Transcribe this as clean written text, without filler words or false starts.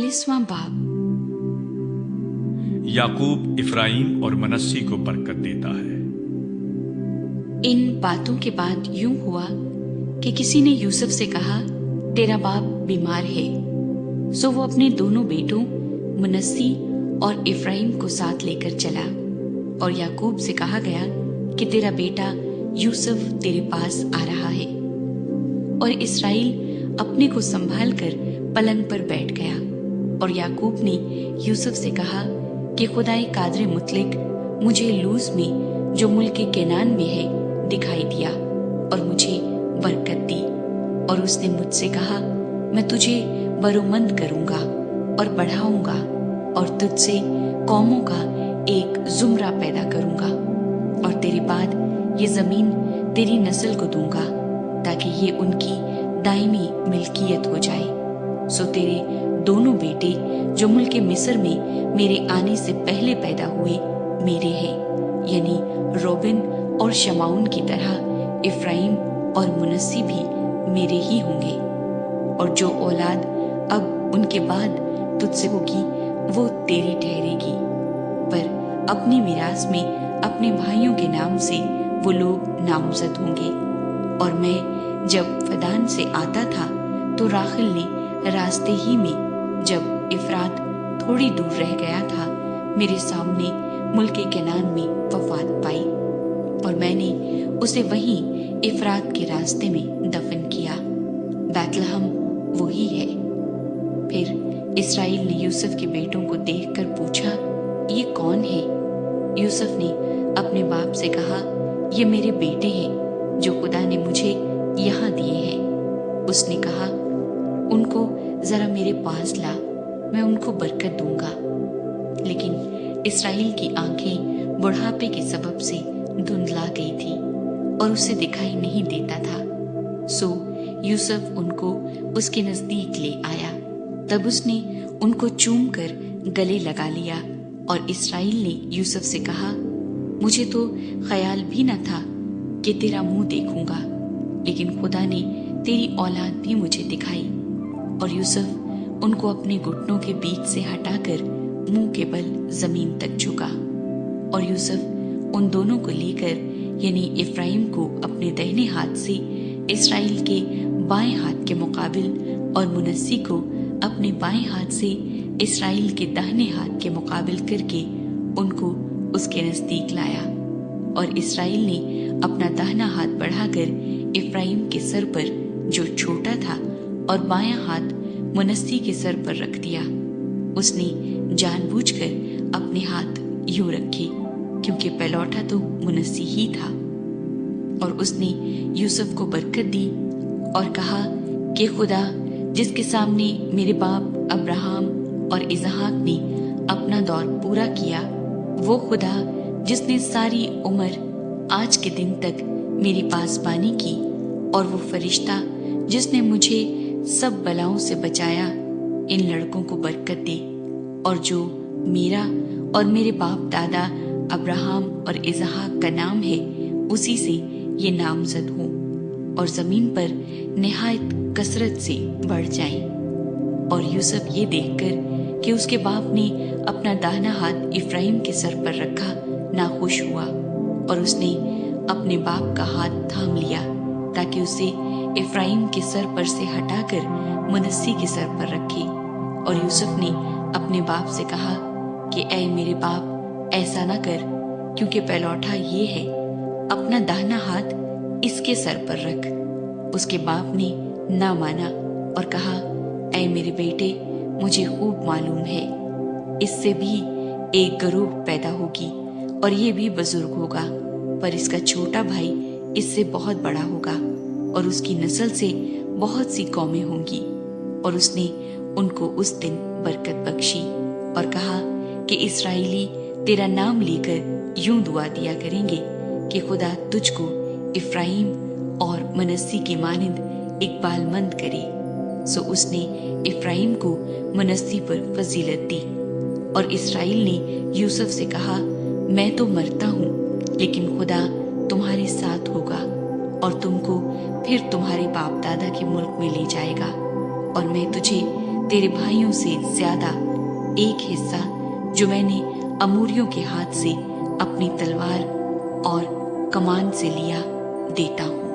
41वां बाब। याकूब इफ्राइम और मनस्सी को बरकत देता है। इन बातों के बाद यूं हुआ कि किसी ने यूसुफ से कहा, तेरा बाप बीमार है। सो वो अपने दोनों बेटों मनस्सी और इफ्राइम को साथ लेकर चला, और याकूब से कहा गया कि तेरा बेटा यूसुफ तेरे पास आ रहा है। और इसराइल अपने को संभाल कर पलंग पर बैठ गया, और याकूब ने यूसुफ से कहा कि खुदाए कादर मुतलिक मुझे लूज में जो मुल्क केनान में है दिखाई दिया और मुझे बरकत दी। और उसने मुझसे कहा, मैं तुझे बरोमंद करूंगा और बढ़ाऊंगा, और तुझसे कौमों का एक जुमरा पैदा करूंगा, और तेरे बाद ये जमीन तेरी नस्ल को दूंगा, ताकि ये उनकी दायमी मिल्कियत हो जाए। सो तेरे दोनों बेटे जो मुल्क मिस्र में मेरे आने से पहले पैदा हुए मेरे हैं, यानी रोबिन और शमाउन की तरह इफ्राइम और मुनस्सी भी मेरे ही होंगे। और जो औलाद अब उनके बाद तुझसे होगी वो तेरी ठहरेगी, पर अपनी मिरास में अपने भाइयों के नाम से वो लोग नामजद होंगे। और मैं जब फदान से आता था तो राखिल ने रास्ते ही में जब इफरात थोड़ी दूर रह गया था मेरे सामने मुल्क केनान में वफात पाई, और मैंने उसे वहीं इफरात के रास्ते में दफन किया। बैतलहम वही है। फिर इसराइल ने यूसुफ के बेटों को देखकर पूछा, ये कौन है? यूसुफ ने अपने बाप से कहा, ये मेरे बेटे हैं जो खुदा ने मुझे यहाँ दिए हैं। उसने कहा, उनको जरा मेरे पास ला, मैं उनको बरकत दूंगा। लेकिन इसराइल की आंखें बुढ़ापे के सबब से धुंधला गई थी और उसे दिखाई नहीं देता था। सो यूसुफ उनको उसके नजदीक ले आया। तब उसने उनको चूम कर गले लगा लिया, और इसराइल ने यूसुफ से कहा, मुझे तो ख्याल भी न था कि तेरा मुंह देखूंगा, लेकिन खुदा ने तेरी औलाद भी मुझे दिखाई। और यूसुफ उनको अपने घुटनों के बीच से हटाकर मुंह के बल जमीन तक झुका। और यूसुफ उन दोनों को लेकर यानी इफ्राइम को अपने दाहिने हाथ से इसराइल के बाएं हाथ के मुकाबिल, और मुनस्सी को अपने बाएं हाथ से इसराइल के दाहिने हाथ के मुकाबिल करके उनको उसके नजदीक लाया। और इसराइल ने अपना दाहिना हाथ बढ़ाकर इफ्राइम के सर पर जो छोटा था और बायां हाथ मुनस्सी के सर पर रख दिया। उसने जानबूझकर अपने हाथ यूं रखे क्योंकि पहलौठा तो मुनस्सी ही था। और उसने यूसुफ को बरकत दी और कहा कि खुदा जिसके सामने मेरे बाप अब्राहम और इसहाक ने अपना दौर पूरा किया, वो खुदा जिसने सारी उम्र आज के दिन तक मेरी पासबानी की, और वो फरिश्ता जिसने मुझे सब बलाओं से बचाया, इन लड़कों को बरकत दे, और जो मेरा और मेरे बाप दादा अब्राहम और इसहाक का नाम है उसी से ये नामजद हो, और जमीन पर निहायत कसरत से बढ़ जाएं। और यूसुफ ये देखकर कि उसके बाप ने अपना दाहिना हाथ इफ्राइम के सर पर रखा नाखुश हुआ, और उसने अपने बाप का हाथ थाम लिया ताकि उसे इफ्राइम के सर पर से हटाकर मुनस्सी के सर पर रखे। और यूसुफ ने अपने बाप से कहा कि ऐ मेरे बाप, ऐसा ना कर, क्योंकि पहलौठा ये है, अपना दाहिना हाथ इसके सर पर रख। उसके बाप ने ना माना और कहा, ऐ मेरे बेटे, मुझे खूब मालूम है, इससे भी एक गरूह पैदा होगी और ये भी बुजुर्ग होगा, पर इसका छोटा भाई इससे बहुत बड़ा होगा और उसकी नस्ल से बहुत सी कौमें होंगी। और उसने उनको उस दिन बरकत बख्शी और कहा कि इस्राएली तेरा नाम लेकर यूं दुआ दिया करेंगे कि खुदा तुझको इफ्राइम और मनस्सी की मानिंद इकबालमंद करे। सो उसने इफ्राइम को मनस्सी पर फजीलत दी। और इस्राएल ने यूसुफ से कहा, मैं तो मरता हूँ, लेकिन खुदा तुम्हारे साथ होगा और तुमको फिर तुम्हारे बाप दादा के मुल्क में ले जाएगा, और मैं तुझे تیرے بھائیوں سے زیادہ ایک حصہ جو میں نے اموریوں کے ہاتھ سے اپنی تلوار اور کمان سے لیا دیتا ہوں۔